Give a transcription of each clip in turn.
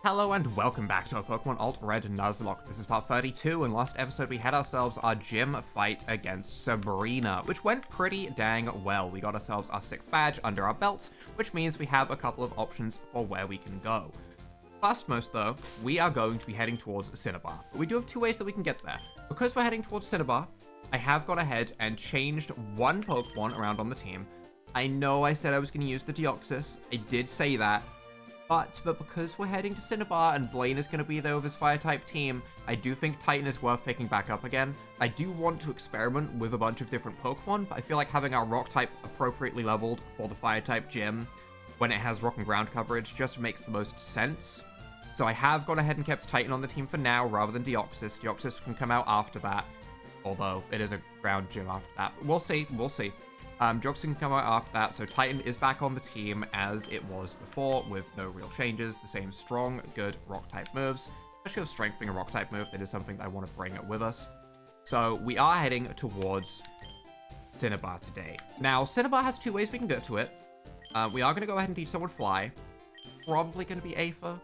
Hello and welcome back to our Pokemon AlteRed Nuzlocke. This is part 32, and last episode we had ourselves our gym fight against Sabrina, which went pretty dang well. We got ourselves our 6th badge under our belts, which means we have a couple of options for where we can go. First most though, we are going to be heading towards Cinnabar, but we do have two ways that we can get there. Because we're heading towards Cinnabar, I have gone ahead and changed one Pokemon around on the team. I know I said I was going to use the Deoxys, I did say that. But because we're heading to Cinnabar and Blaine is going to be there with his Fire-type team, I do think Titan is worth picking back up again. I do want to experiment with a bunch of different Pokemon, but I feel like having our Rock-type appropriately leveled for the Fire-type gym when it has Rock and Ground coverage just makes the most sense. So I have gone ahead and kept Titan on the team for now rather than Deoxys. Deoxys can come out after that, although it is a ground gym after that. We'll see, we'll see. Deoxys can come out after that, so Titan is back on the team as it was before, with no real changes, the same strong, good Rock-type moves. Especially with Strength being a Rock-type move, that is something that I want to bring with us. So we are heading towards Cinnabar today. Now, Cinnabar has two ways we can get to it. We are going to go ahead and teach someone Fly. Probably going to be Aether.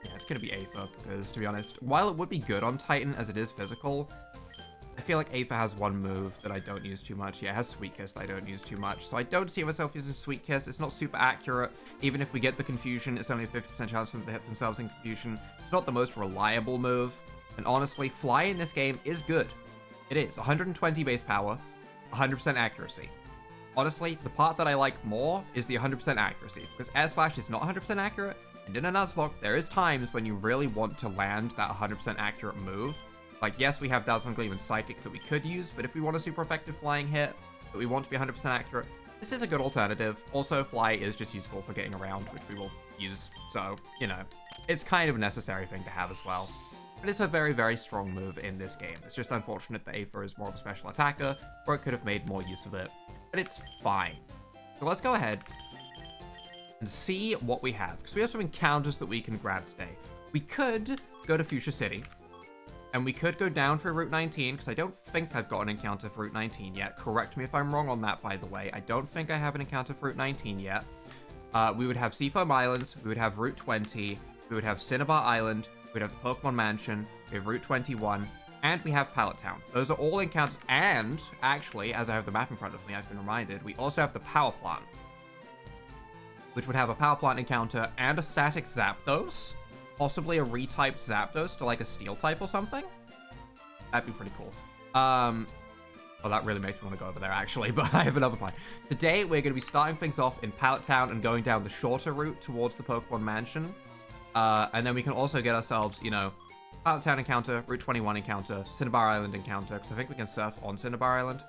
Yeah, it's going to be Aether, because, to be honest, while it would be good on Titan as it is physical, I feel like Aether has one move that I don't use too much. Yeah, it has Sweet Kiss that I don't use too much. So I don't see myself using Sweet Kiss. It's not super accurate. Even if we get the confusion, it's only a 50% chance for them to hit themselves in confusion. It's not the most reliable move. And honestly, Fly in this game is good. It is. 120 base power, 100% accuracy. Honestly, the part that I like more is the 100% accuracy, because Air Slash is not 100% accurate, and in a Nuzlocke, there is times when you really want to land that 100% accurate move. Like, yes, we have Dazzling Gleam and Psychic that we could use, but if we want a super effective flying hit, that we want to be 100% accurate, this is a good alternative. Also, Fly is just useful for getting around, which we will use, so, you know, it's kind of a necessary thing to have as well. But it's a very, very strong move in this game. It's just unfortunate that Aether is more of a special attacker, or it could have made more use of it, but it's fine. So let's go ahead and see what we have, because we have some encounters that we can grab today. We could go to Fuchsia City, and we could go down for Route 19, because I don't think I've got an encounter for Route 19 yet. Correct me if I'm wrong on that, by the way. I don't think I have an encounter for Route 19 yet. We would have Seafoam Islands, we would have Route 20, we would have Cinnabar Island, we'd have the Pokemon Mansion, we have Route 21, and we have Pallet Town. Those are all encounters, and actually, as I have the map in front of me, I've been reminded, we also have the Power Plant, which would have a Power Plant encounter and a static Zapdos. Possibly a retyped Zapdos to like a Steel type or something. That'd be pretty cool. Well, that really makes me want to go over there actually, but I have another plan. Today, we're going to be starting things off in Pallet Town and going down the shorter route towards the Pokemon Mansion. And then we can also get ourselves, you know, Pallet Town encounter, Route 21 encounter, Cinnabar Island encounter, because I think we can surf on Cinnabar Island.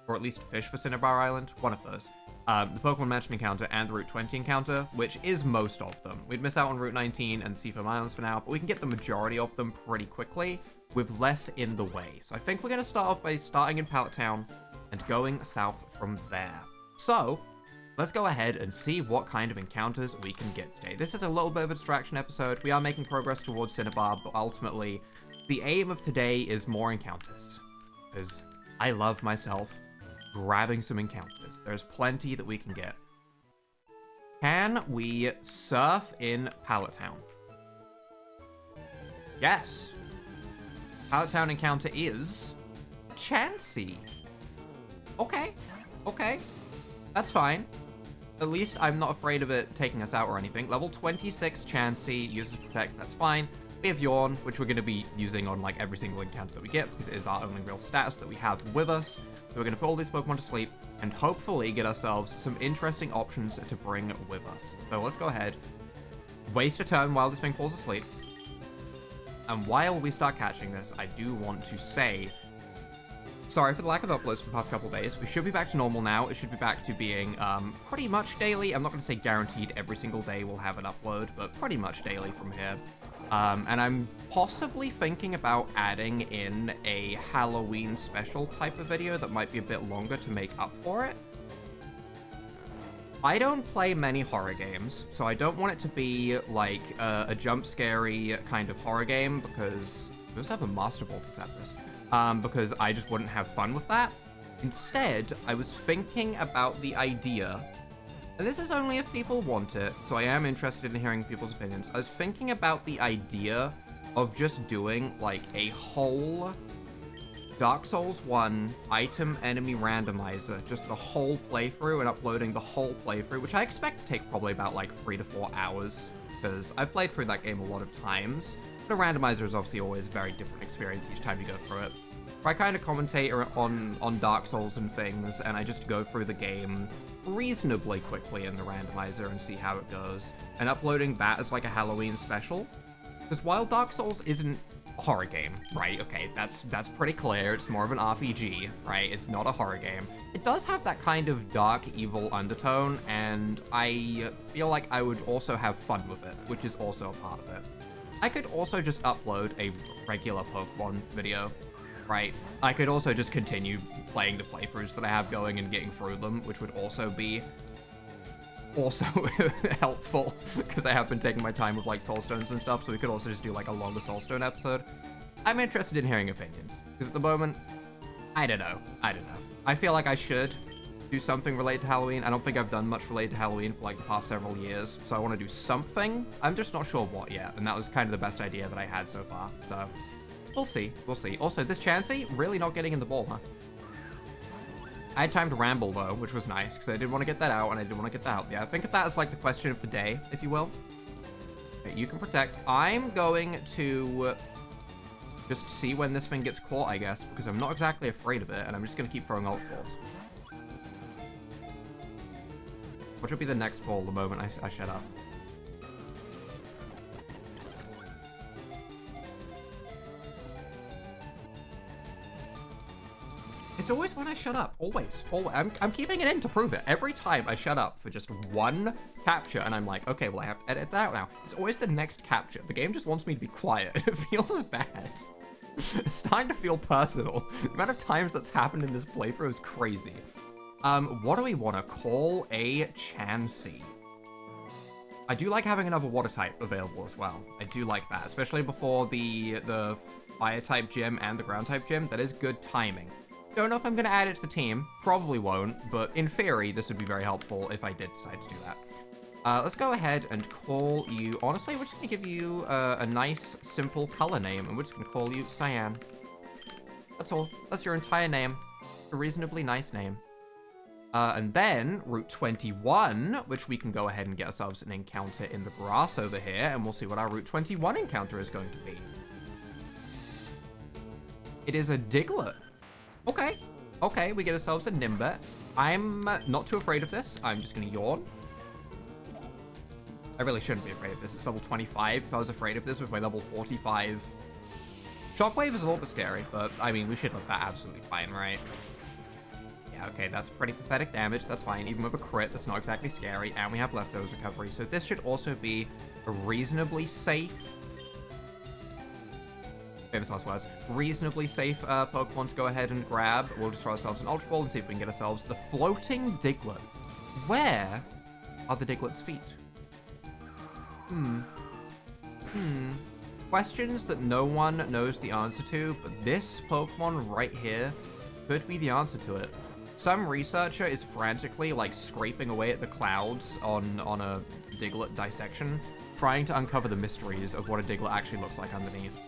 Or at least fish for Cinnabar Island. One of those. The Pokemon Mansion encounter and the Route 20 encounter, which is most of them. We'd miss out on Route 19 and Seafoam Islands for now, but we can get the majority of them pretty quickly with less in the way. So I think we're going to start off by starting in Pallet Town and going south from there. So let's go ahead and see what kind of encounters we can get today. This is a little bit of a distraction episode. We are making progress towards Cinnabar, but ultimately the aim of today is more encounters, because I love myself grabbing some encounters. There's plenty that we can get. Can we surf in Pallet Town? Yes. Pallet Town encounter is Chansey. Okay. Okay. That's fine. At least I'm not afraid of it taking us out or anything. Level 26 Chansey uses Protect. That's fine. We have Yawn, which we're going to be using on like every single encounter that we get, because it is our only real status that we have with us. So we're going to put all these Pokemon to sleep and hopefully get ourselves some interesting options to bring with us. So let's go ahead, waste a turn while this thing falls asleep. And while we start catching this, I do want to say, sorry for the lack of uploads for the past couple days. We should be back to normal now. It should be back to being pretty much daily. I'm not going to say guaranteed every single day we'll have an upload, but pretty much daily from here. And I'm possibly thinking about adding in a Halloween special type of video that might be a bit longer to make up for it. I don't play many horror games, so I don't want it to be like a jump scary kind of horror game, because we also have a Master Ball to Zapdos, because I just wouldn't have fun with that. Instead, I was thinking about the idea And this is only if people want it, so I am interested in hearing people's opinions. I was thinking about the idea of just doing, like, a whole Dark Souls 1 item enemy randomizer, just the whole playthrough, and uploading the whole playthrough, which I expect to take probably about, like, 3 to 4 hours, because I've played through that game a lot of times. But a randomizer is obviously always a very different experience each time you go through it. I kind of commentate on Dark Souls and things, and I just go through the game reasonably quickly in the randomizer and see how it goes. And uploading that as like a Halloween special, because while Dark Souls isn't a horror game, right? Okay, that's pretty clear. It's more of an RPG, right? It's not a horror game. It does have that kind of dark, evil undertone, and I feel like I would also have fun with it, which is also a part of it. I could also just upload a regular Pokemon video. Right, I could also just continue playing the playthroughs that I have going and getting through them, which would also be helpful, because I have been taking my time with like Soulstones and stuff, so we could also just do like a longer Soulstone episode. I'm interested in hearing opinions, because at the moment, I don't know. I feel like I should do something related to Halloween. I don't think I've done much related to Halloween for like the past several years, so I want to do something. I'm just not sure what yet, and that was kind of the best idea that I had so far, so... We'll see. Also, this Chansey, really not getting in the ball, huh? I had time to ramble, though, which was nice, because I did want to get that out, and I did want to get that out. Yeah, think of that as, like, the question of the day, if you will. Okay, you can protect. I'm going to just see when this thing gets caught, I guess, because I'm not exactly afraid of it, and I'm just going to keep throwing ult balls. What should be the next ball the moment I shut up? It's always when I shut up. Always. I'm keeping it in to prove it. Every time I shut up for just one capture, and I'm like, okay, well, I have to edit that out now. It's always the next capture. The game just wants me to be quiet. It feels bad. It's starting to feel personal. The amount of times that's happened in this playthrough is crazy. What do we want to call a Chansey? I do like having another water type available as well. I do like that, especially before the fire type gym and the ground type gym. That is good timing. Don't know if I'm going to add it to the team. Probably won't, but in theory, this would be very helpful if I did decide to do that. Let's go ahead and call you... Honestly, we're just going to give you a nice, simple color name, and we're just going to call you Cyan. That's all. That's your entire name. A reasonably nice name. And then, Route 21, which we can go ahead and get ourselves an encounter in the grass over here, and we'll see what our Route 21 encounter is going to be. It is a Diglett. Okay, we get ourselves a Nimbet. I'm not too afraid of this. I'm just gonna yawn. I really shouldn't be afraid of this. It's level 25. If I was afraid of this with my level 45... Shockwave is a little bit scary, but, I mean, we should look that absolutely fine, right? Yeah, okay, that's pretty pathetic damage. That's fine. Even with a crit, that's not exactly scary, and we have leftovers recovery. So this should also be a reasonably safe... Famous last words. Reasonably safe Pokemon to go ahead and grab. We'll just throw ourselves an Ultra Ball and see if we can get ourselves the floating Diglett. Where are the Diglett's feet? Questions that no one knows the answer to, but this Pokemon right here could be the answer to it. Some researcher is frantically, like, scraping away at the clouds on a Diglett dissection, trying to uncover the mysteries of what a Diglett actually looks like underneath.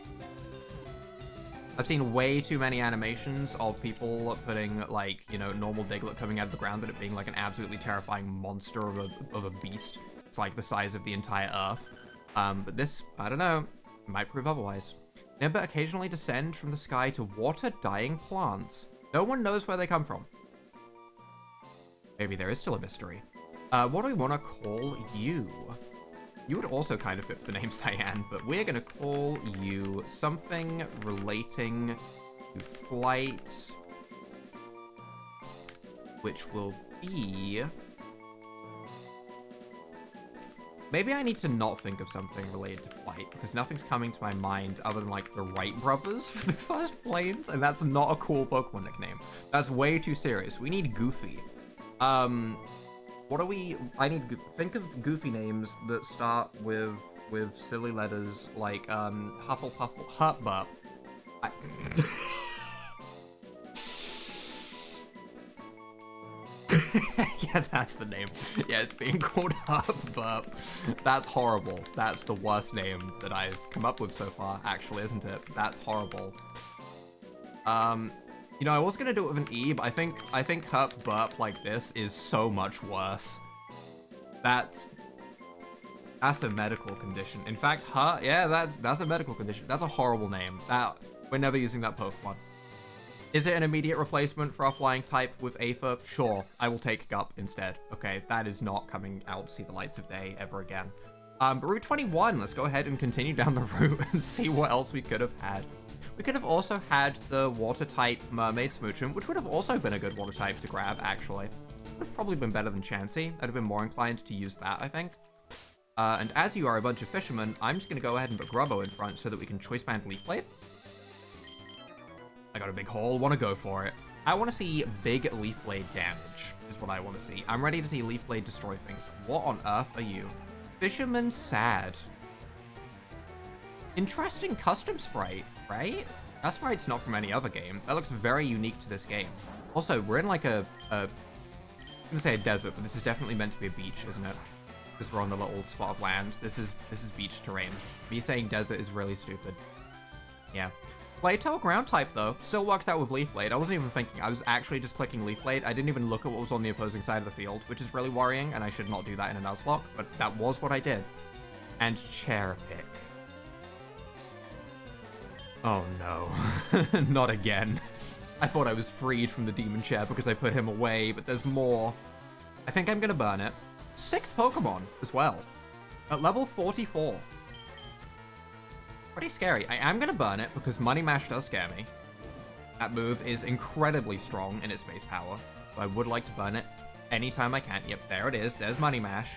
I've seen way too many animations of people putting, like, you know, normal Diglett coming out of the ground and it being, like, an absolutely terrifying monster of a beast. It's, like, the size of the entire Earth. But this, I don't know, might prove otherwise. Nimbet occasionally descend from the sky to water dying plants. No one knows where they come from. Maybe there is still a mystery. What do we want to call you? You would also kind of fit for the name Cyan, but we're going to call you something relating to flight, which will be... Maybe I need to not think of something related to flight, because nothing's coming to my mind other than, like, the Wright brothers for the First Flames, and that's not a cool Pokemon nickname. That's way too serious. We need Goofy. What do we... think of goofy names that start with silly letters like, Hufflepuffle, Hutbup. Yeah, that's the name. Yeah, it's being called Burp. That's horrible. That's the worst name that I've come up with so far, actually, isn't it? That's horrible. You know, I was gonna do it with an E, but I think Herp Burp like this is so much worse. That's a medical condition. In fact, yeah, that's a medical condition. That's a horrible name. We're never using that Pokemon. Is it an immediate replacement for our flying type with Aether? Sure, I will take Gup instead. Okay, that is not coming out to see the lights of day ever again. But Route 21, let's go ahead and continue down the route and see what else we could have had. We could have also had the water type Mermaid Smoochum, which would have also been a good water type to grab, actually. Would have probably been better than Chansey. I'd have been more inclined to use that, I think. And as you are a bunch of fishermen, I'm just going to go ahead and put Grubbo in front so that we can Choice Band Leaf Blade. I got a big hole, want to go for it. I want to see big Leaf Blade damage, is what I want to see. I'm ready to see Leaf Blade destroy things. What on earth are you? Fisherman Sad. Interesting custom sprite, right? That sprite's not from any other game. That looks very unique to this game. Also, we're in like I'm gonna say a desert, but this is definitely meant to be a beach, isn't it? Because we're on the little spot of land. This is beach terrain. Me saying desert is really stupid. Yeah. Playtail ground type though, still works out with Leaf Blade. I wasn't even thinking, I was actually just clicking Leaf Blade. I didn't even look at what was on the opposing side of the field, which is really worrying, and I should not do that in a Nuzlocke, but that was what I did. And Chair Pick. Oh no, not again. I thought I was freed from the demon chair because I put him away, but there's more. I think I'm gonna burn it. 6 Pokemon as well, at level 44. Pretty scary. I am gonna burn it because Money Mash does scare me. That move is incredibly strong in its base power, so I would like to burn it anytime I can. Yep, there it is. There's Money Mash,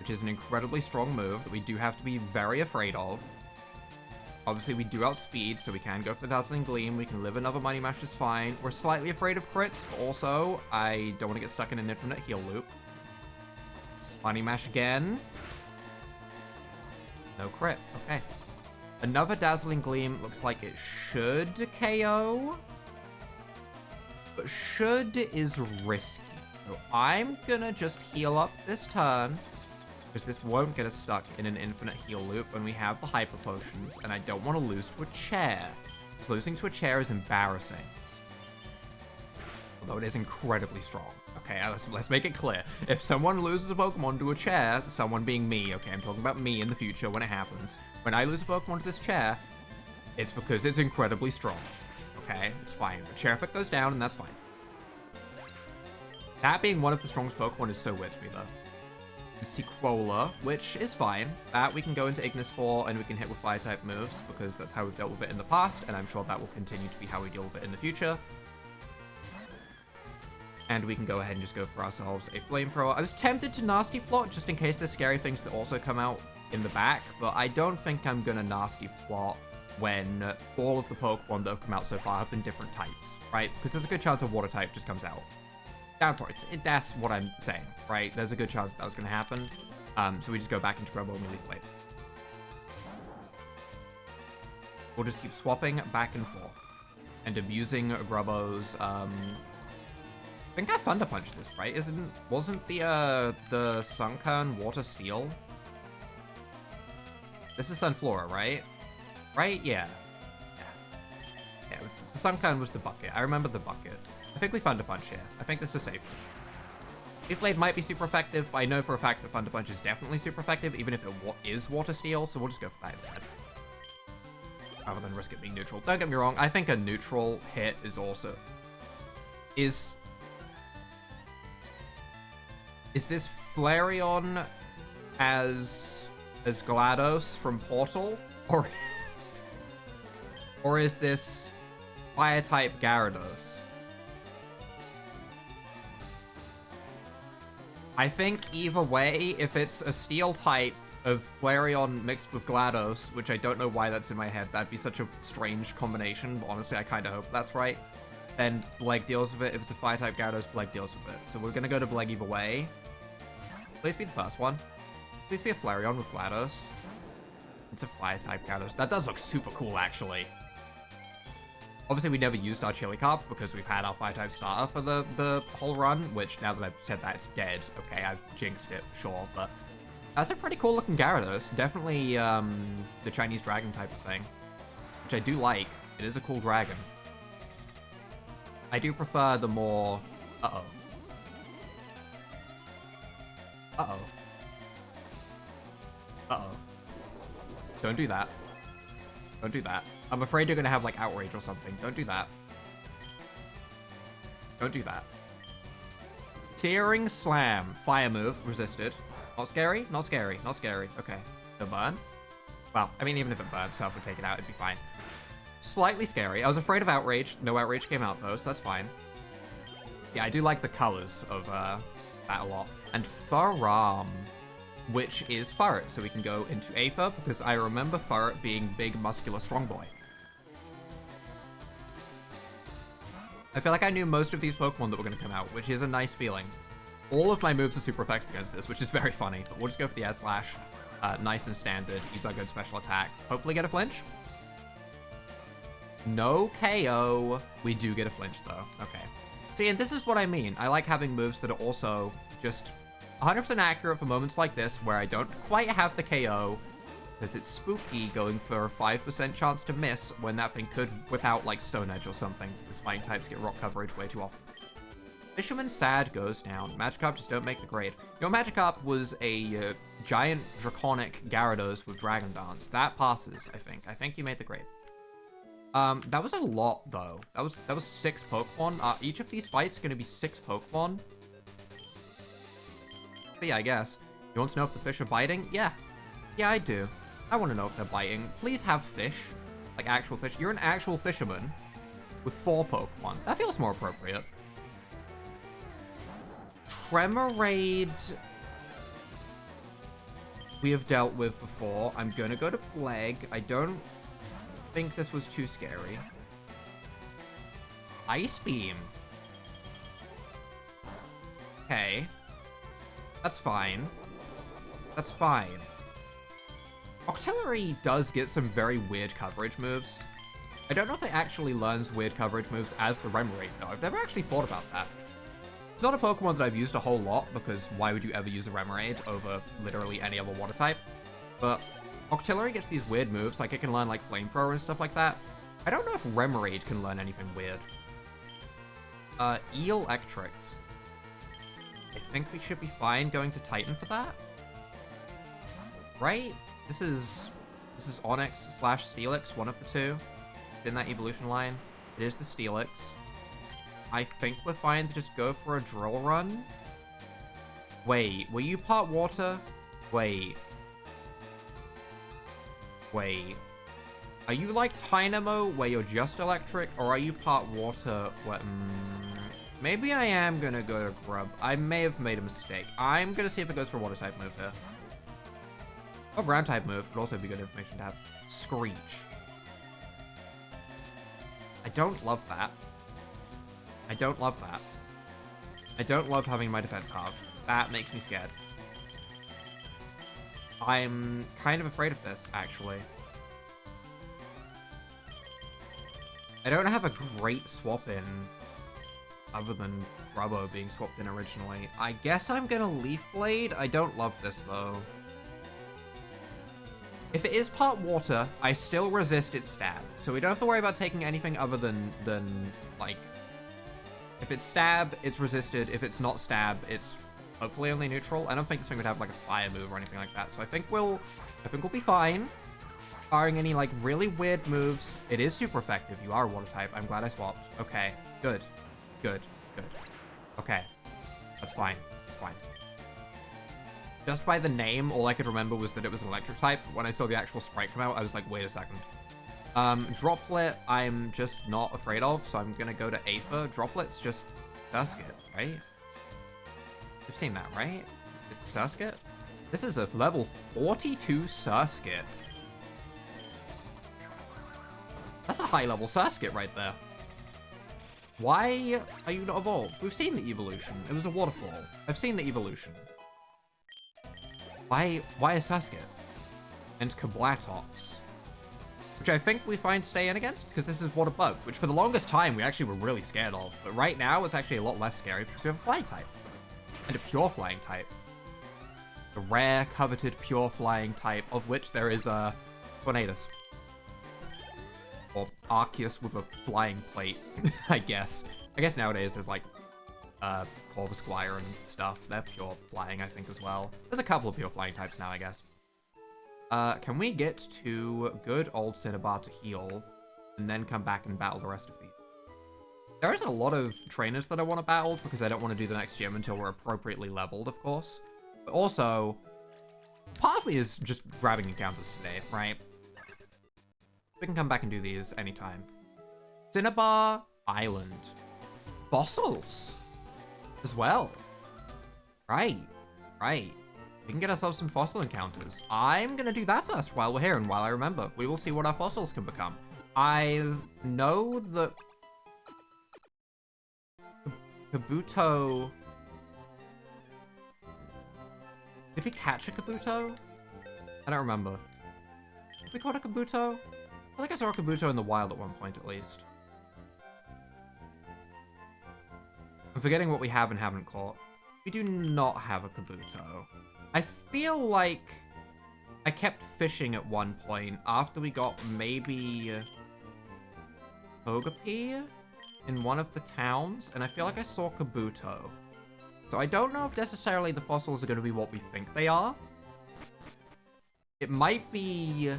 which is an incredibly strong move that we do have to be very afraid of. Obviously, we do outspeed, so we can go for the Dazzling Gleam. We can live another Money Mash is fine. We're slightly afraid of crits, but also, I don't want to get stuck in an infinite heal loop. Money Mash again. No crit. Okay. Another Dazzling Gleam. Looks like it should KO. But should is risky. So I'm gonna just heal up this turn, because this won't get us stuck in an infinite heal loop when we have the Hyper Potions, and I don't want to lose to a chair. Because losing to a chair is embarrassing. Although it is incredibly strong. Okay, let's make it clear. If someone loses a Pokemon to a chair, someone being me, okay, I'm talking about me in the future when it happens. When I lose a Pokemon to this chair, it's because it's incredibly strong. Okay, it's fine. The chair pick goes down, and that's fine. That being one of the strongest Pokemon is so weird to me, though. Sequoia, which is fine. That we can go into Ignis for, and we can hit with Fire-type moves, because that's how we've dealt with it in the past, and I'm sure that will continue to be how we deal with it in the future. And we can go ahead and just go for ourselves a Flamethrower. I was tempted to Nasty Plot, just in case there's scary things that also come out in the back, but I don't think I'm gonna Nasty Plot when all of the Pokemon that have come out so far have been different types, right? Because there's a good chance a Water type just comes out. Downtorts, that's what I'm saying, right? There's a good chance that was going to happen. So we just go back into Grubbo and Leaf Blade. We'll just keep swapping back and forth and abusing Grubbo's. I think I Thunder Punch this, right? Wasn't the Sunkern Water Steel? This is Sunflora, right? Right? Yeah. Yeah. The Sunkern was the bucket. I remember the bucket. I think we Thunder Punch here. I think this is safe. Leaf Blade might be super effective, but I know for a fact that Thunder Punch is definitely super effective, even if it is Water Steel, so we'll just go for that instead. Rather than risk it being neutral. Don't get me wrong, I think a neutral hit is also... Is this Flareon as GLaDOS from Portal? Or is this Fire-type Gyarados? I think either way, if it's a Steel type of Flareon mixed with GLaDOS, which I don't know why that's in my head, that'd be such a strange combination, but honestly, I kind of hope that's right, then Bleg deals with it. If it's a Fire-type Gyarados, Bleg deals with it. So we're going to go to Bleg either way. Please be the first one. Please be a Flareon with GLaDOS. It's a Fire-type Gyarados. That does look super cool, actually. Obviously, we never used our Chili Carp because we've had our Fire-type starter for the whole run, which now that I've said that, it's dead. Okay, I've jinxed it, sure, but that's a pretty cool looking Gyarados. Definitely the Chinese dragon type of thing, which I do like. It is a cool dragon. I do prefer the more... Uh-oh. Uh-oh. Uh-oh. Don't do that. Don't do that. I'm afraid you're gonna have, like, Outrage or something. Don't do that. Don't do that. Searing Slam. Fire move. Resisted. Not scary? Not scary. Not scary. Okay. No burn? Well, I mean, even if it burned, Self would take it out. It'd be fine. Slightly scary. I was afraid of Outrage. No Outrage came out, though, so that's fine. Yeah, I do like the colors of that a lot. And Faram, which is Furret, so we can go into Aether, because I remember Furret being big, muscular, strong boy. I feel like I knew most of these Pokemon that were going to come out, which is a nice feeling. All of my moves are super effective against this, which is very funny, but we'll just go for the Air Slash. Nice and standard. Use our good special attack. Hopefully get a flinch. No KO. We do get a flinch, though. Okay. See, and this is what I mean. I like having moves that are also just 100% accurate for moments like this, where I don't quite have the KO, because it's spooky going for a 5% chance to miss when that thing could whip out like Stone Edge or something, because fighting types get rock coverage way too often. Fisherman Sad goes down. Magikarp just don't make the grade. Your Magikarp was a giant draconic Gyarados with Dragon Dance. That passes, I think. I think you made the grade. That was a lot, though. That was 6 Pokemon. Each of these fights is going to be 6 Pokemon. But yeah, I guess. You want to know if the fish are biting? Yeah. Yeah, I do. I want to know if they're biting. Please have fish. Like actual fish. You're an actual fisherman with 4 Pokemon. That feels more appropriate. Tremorade we have dealt with before. I'm going to go to Plague. I don't think this was too scary. Ice Beam. Okay. That's fine. That's fine. Octillery does get some very weird coverage moves. I don't know if it actually learns weird coverage moves as the Remoraid, though. I've never actually thought about that. It's not a Pokemon that I've used a whole lot, because why would you ever use a Remoraid over literally any other water type? But Octillery gets these weird moves, like it can learn like Flamethrower and stuff like that. I don't know if Remoraid can learn anything weird. Electrics. I think we should be fine going to Titan for that. Right? This is Onyx / Steelix, one of the two. In that evolution line. It is the Steelix. I think we're fine to just go for a Drill Run. Wait, were you part water? Wait. Wait. Are you like Tynamo, where you're just electric, or are you part water where... maybe I am gonna go to Grub. I may have made a mistake. I'm gonna see if it goes for a water type move here. Or ground type move could also be good information to have. Screech. I don't love that. I don't love that. I don't love having my defense halved. That makes me scared. I'm kind of afraid of this, actually. I don't have a great swap in, other than Grubbo being swapped in originally. I guess I'm gonna Leaf Blade. I don't love this, though. If it is part water, I still resist its stab. So we don't have to worry about taking anything other than like... If it's stab, it's resisted. If it's not stab, it's hopefully only neutral. I don't think this thing would have like a fire move or anything like that. So I think we'll be fine. Barring any like really weird moves. It is super effective. You are a water type. I'm glad I swapped. Okay. Good. Good. Good. Okay. That's fine. That's fine. Just by the name, all I could remember was that it was an electric type. When I saw the actual sprite come out, I was like, wait a second. Droplet, I'm just not afraid of, so I'm gonna go to Aether. Droplet's just Surskit, right? You've seen that, right? It's Surskit? This is a level 42 Surskit. That's a high-level Surskit right there. Why are you not evolved? We've seen the evolution. It was a waterfall. I've seen the evolution. Why a Surskit? And Kablatox. which I think we find stay in against, because this is water bug, which for the longest time we actually were really scared of. But right now it's actually a lot less scary because we have a flying type. And a pure flying type. The rare, coveted, pure flying type, of which there is a Tornadus. Or Arceus with a flying plate, I guess. I guess nowadays there's like Corvusquire and stuff. They're pure flying, I think, as well. There's a couple of pure flying types now, I guess. Can we get to good old Cinnabar to heal, and then come back and battle the rest of these? There is a lot of trainers that I want to battle, because I don't want to do the next gym until we're appropriately leveled, of course. But also, part of me is just grabbing encounters today, right? We can come back and do these anytime. Cinnabar Island. Fossils as well. Right. We can get ourselves some fossil encounters. I'm going to do that first while we're here, and while I remember. We will see what our fossils can become. I know that Kabuto... Did we catch a Kabuto? I don't remember. Have we caught a Kabuto? I think I saw a Kabuto in the wild at one point, at least. I'm forgetting what we have and haven't caught. We do not have a Kabuto. I feel like I kept fishing at one point after we got maybe Togepi in one of the towns, and I feel like I saw Kabuto. So I don't know if necessarily the fossils are going to be what we think they are. It might be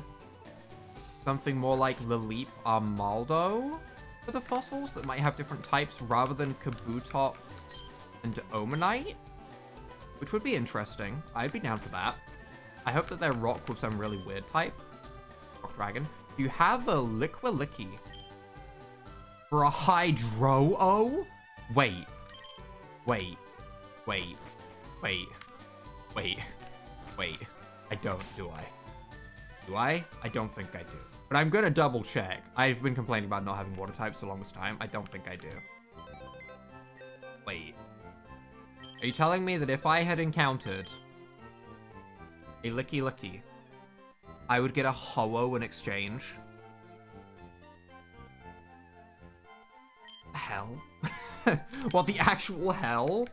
something more like Leleep Armaldo for the fossils that might have different types rather than Kabutops and Omanite, which would be interesting. I'd be down for that. I hope that they're rock with some really weird type. Rock Dragon. You have a Liquilicki for a Hydro-O? Wait. I don't, do I? Do I? I don't think I do. But I'm gonna double check. I've been complaining about not having water types the longest time. I don't think I do. Wait. Are you telling me that if I had encountered a Licky, I would get a Ho-Oh in exchange? Hell? What, the actual hell?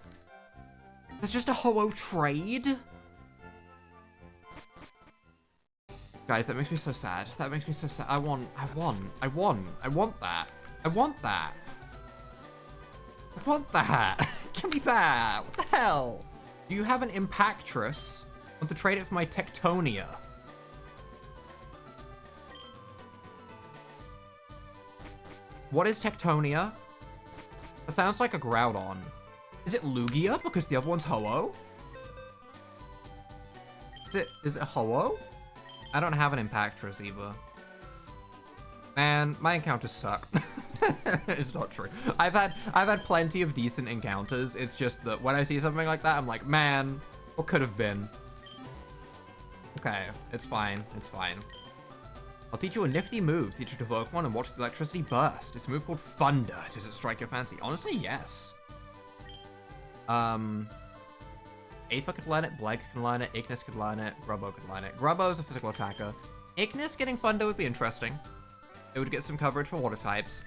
There's just a Ho-Oh trade? Guys, that makes me so sad. That makes me so sad. I want that. I want that. Give me that. What the hell? Do you have an Impactress? I want to trade it for my Tectonia. What is Tectonia? That sounds like a Groudon. Is it Lugia because the other one's Ho-Oh? Is it Ho-Oh? I don't have an Impactress either. Man, my encounters suck. It's not true. I've had plenty of decent encounters. It's just that when I see something like that, I'm like, man, what could have been? Okay, it's fine. It's fine. I'll teach you a nifty move. Teach it to Pokemon and watch the electricity burst. It's a move called Thunder. Does it strike your fancy? Honestly, yes. Aether could learn it, Bleg can learn it, Ignis could learn it, Grubbo could learn it. Grubbo is a physical attacker. Ignis getting Thunder would be interesting. It would get some coverage for water types.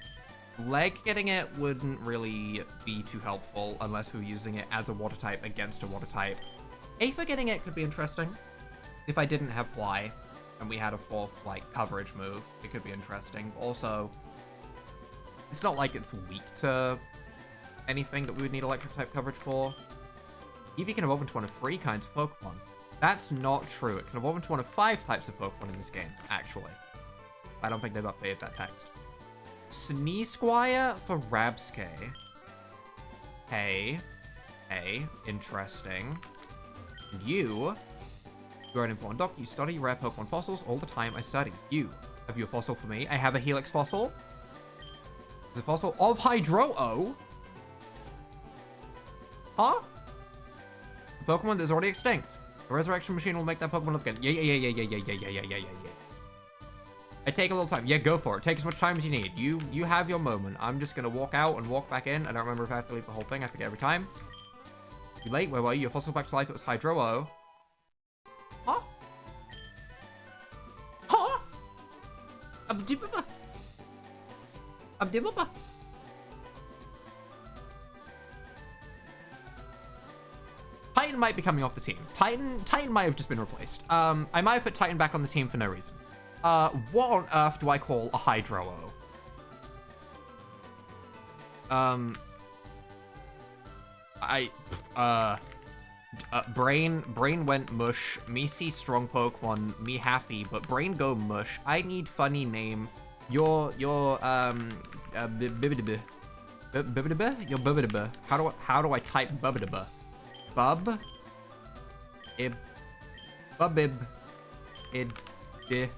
Bleg getting it wouldn't really be too helpful unless we were using it as a water type against a water type. Aether getting it could be interesting. If I didn't have Fly and we had a fourth, like, coverage move, it could be interesting. But also, it's not like it's weak to anything that we would need electric type coverage for. Eevee can evolve into one of 3 kinds of Pokemon. That's not true. It can evolve into one of 5 types of Pokemon in this game, actually. I don't think they've updated that text. Sneasquire for Rabscae. Hey, interesting. And you are an important doc. You study rare Pokemon fossils all the time. I study. You, have you a fossil for me? I have a Helix fossil. It's a fossil of Hydro-O. Huh? A Pokemon that is already extinct. The resurrection machine will make that Pokemon live again. Yeah. I take a little time. Yeah, go for it. Take as much time as you need. You have your moment. I'm just gonna walk out and walk back in. I don't remember if I have to leave the whole thing. I forget every time. Too late. Where were you? Your fossil back to life. It was Hydro-O. Huh? Huh? Abdibaba. Abdibaba. Titan might be coming off the team. Titan might have just been replaced. I might have put Titan back on the team for no reason. What on earth do I call a Hydro-O? Brain went mush. Me see strong Pokemon. Me happy, but Brain go mush. I need funny name. Your Bibidibba. Your Bibidibba. How do I type Bubidibba? Bub. Ib. Bubib. Id. I.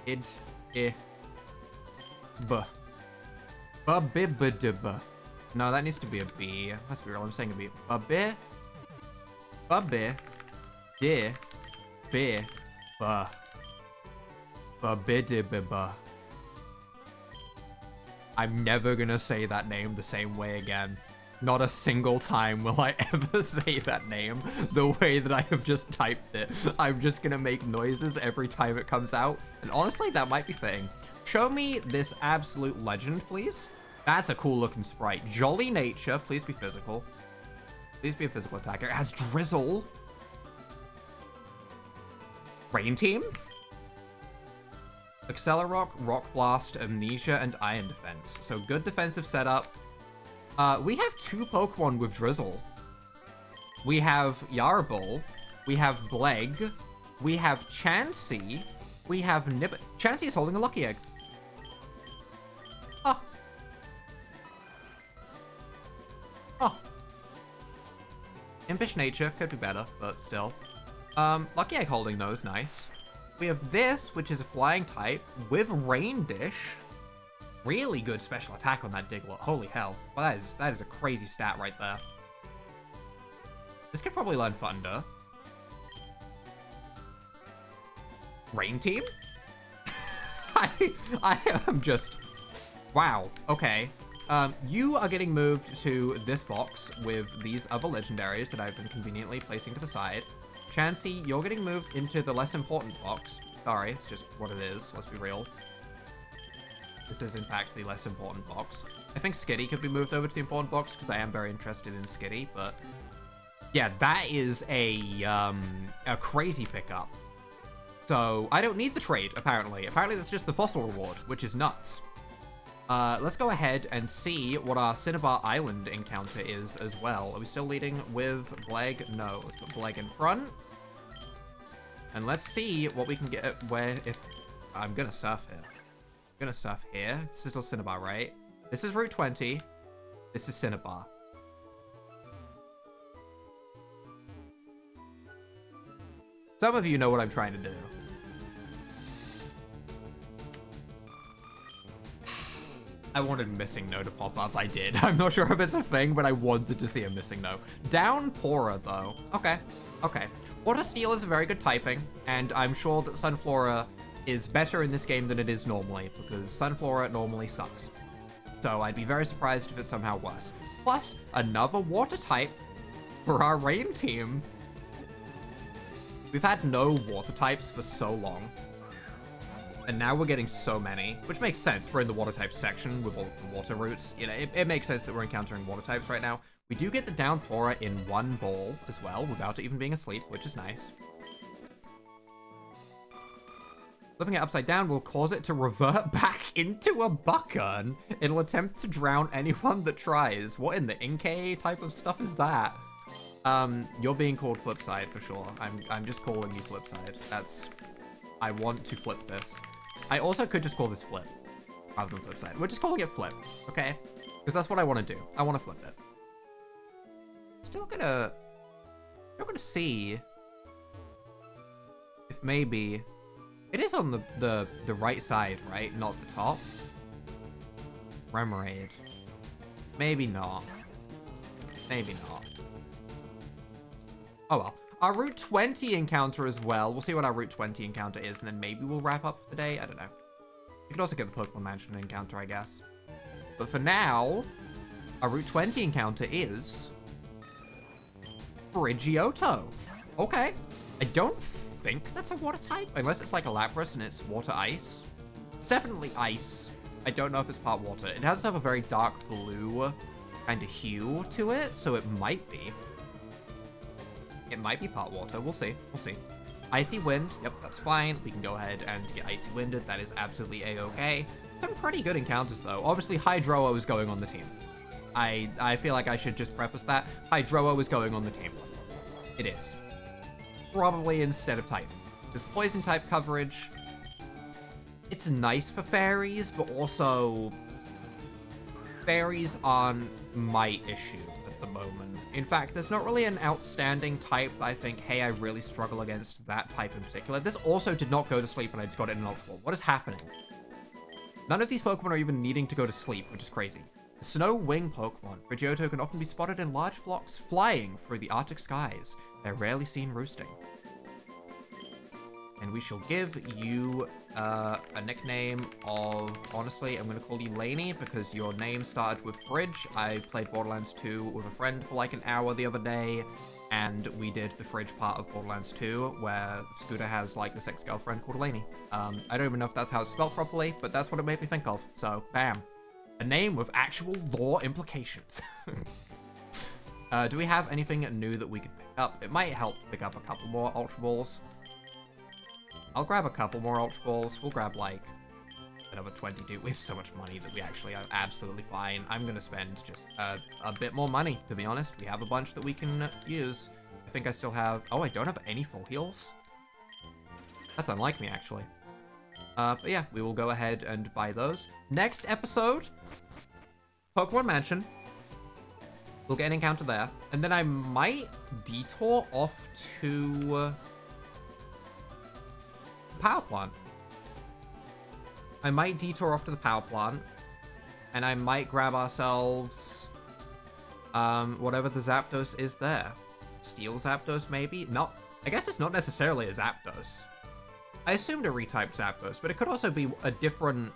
Id. I. B. Bubibidibba. No, that needs to be a B. Let's be real. I'm saying a B. Bubbi. Bubbi. Di. Bi. Ba. Bubidibba. I'm never gonna say that name the same way again. Not a single time will I ever say that name the way that I have just typed it. I'm just gonna make noises every time it comes out. And honestly, that might be fitting. Show me this absolute legend, please. That's a cool looking sprite. Jolly Nature. Please be physical. Please be a physical attacker. It has Drizzle. Rain Team. Accelerock, Rock Blast, Amnesia, and Iron Defense. So good defensive setup. We have 2 Pokemon with Drizzle. We have Yarble. We have Bleg. We have Chansey. We have Nib. Chansey is holding a Lucky Egg. Oh. Oh. Impish Nature could be better, but still. Lucky Egg holding though is nice. We have this, which is a flying type with Rain Dish. Really good special attack on that Diglett. Holy hell. Well, that is a crazy stat right there. This could probably learn Thunder. Rain Team? I am just... Wow. Okay. You are getting moved to this box with these other legendaries that I've been conveniently placing to the side. Chansey, you're getting moved into the less important box. Sorry, it's just what it is. Let's be real. This is, in fact, the less important box. I think Skitty could be moved over to the important box because I am very interested in Skitty, but... Yeah, that is a crazy pickup. So, I don't need the trade, apparently. Apparently, that's just the fossil reward, which is nuts. Let's go ahead and see what our Cinnabar Island encounter is as well. Are we still leading with Bleg? No, let's put Bleg in front. And let's see what we can get where if... I'm gonna surf here. I'm gonna surf here. This is still Cinnabar, right? This is Route 20. This is Cinnabar. Some of you know what I'm trying to do. I wanted Missing No to pop up. I did. I'm not sure if it's a thing, but I wanted to see a Missing No. Downpourer, though. Okay. Okay. Water Steel is a very good typing, and I'm sure that Sunflora is better in this game than it is normally, because Sunflora normally sucks. So I'd be very surprised if it's somehow worse. Plus, another water type for our Rain team. We've had no water types for so long. And now we're getting so many, which makes sense. We're in the water type section with all the water routes. You know, it makes sense that we're encountering water types right now. We do get the Downpourer in one ball as well, without it even being asleep, which is nice. Flipping it upside down will cause it to revert back into a Buckern. It'll attempt to drown anyone that tries. What in the Inkay type of stuff is that? You're being called Flipside for sure. I'm just calling you Flipside. That's... I want to flip this. I also could just call this Flip rather than Flipside. We're just calling it Flip, okay? Because that's what I want to do. I want to flip it. Still gonna see if maybe it is on the right side, right? Not the top. Remoraid. Maybe not. Maybe not. Oh well. Our Route 20 encounter as well. We'll see what our Route 20 encounter is, and then maybe we'll wrap up for the day. I don't know. We could also get the Pokemon Mansion encounter, I guess. But for now, our Route 20 encounter is Pidgeotto. Okay. I don't think that's a water type, unless it's like a Lapras and it's water ice. It's definitely ice. I don't know if it's part water. It does have a very dark blue kind of hue to it, so it might be. It might be part water. We'll see. We'll see. Icy Wind. Yep, that's fine. We can go ahead and get Icy Winded. That is absolutely a-okay. Some pretty good encounters, though. Obviously, Hydro-O is going on the team. I feel like I should just preface that. Hydro-O is going on the team. It is. Probably instead of Titan. There's Poison-type coverage. It's nice for fairies, but also... Fairies aren't my issue at the moment. In fact, there's not really an outstanding type that I think, hey, I really struggle against that type in particular. This also did not go to sleep and I just got it in an Ultra Ball. What is happening? None of these Pokemon are even needing to go to sleep, which is crazy. Snow Wing Pokemon. Pidgeotto can often be spotted in large flocks flying through the Arctic skies. They're rarely seen roosting. And we shall give you a nickname of, honestly, I'm going to call you Lainey because your name started with Fridge. I played Borderlands 2 with a friend for like an hour the other day, and we did the Fridge part of Borderlands 2 where Scooter has like this ex-girlfriend called Lainey. I don't even know if that's how it's spelled properly, but that's what it made me think of. So, bam. A name with actual lore implications. Do we have anything new that we could pick up? It might help pick up a couple more Ultra Balls. I'll grab a couple more Ultra Balls. We'll grab, like, another 22. We have so much money that we actually are absolutely fine. I'm going to spend just a bit more money, to be honest. We have a bunch that we can use. I think I still have... Oh, I don't have any full heals? That's unlike me, actually. But yeah, we will go ahead and buy those. Next episode, Pokemon Mansion. We'll get an encounter there. And then I might detour off to... power plant. I might detour off to the power plant, and I might grab ourselves whatever the Zapdos is there. Steel Zapdos, maybe? No, I guess it's not necessarily a Zapdos. I assumed a retyped Zapdos, but it could also be a different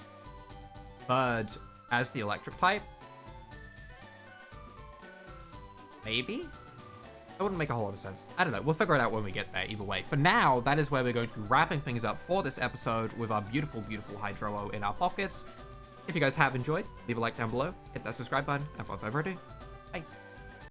bird as the electric type. Maybe? That wouldn't make a whole lot of sense. I don't know. We'll figure it out when we get there, either way. For now, that is where we're going to be wrapping things up for this episode with our beautiful, beautiful Hydro-O in our pockets. If you guys have enjoyed, leave a like down below, hit that subscribe button, and without further ado,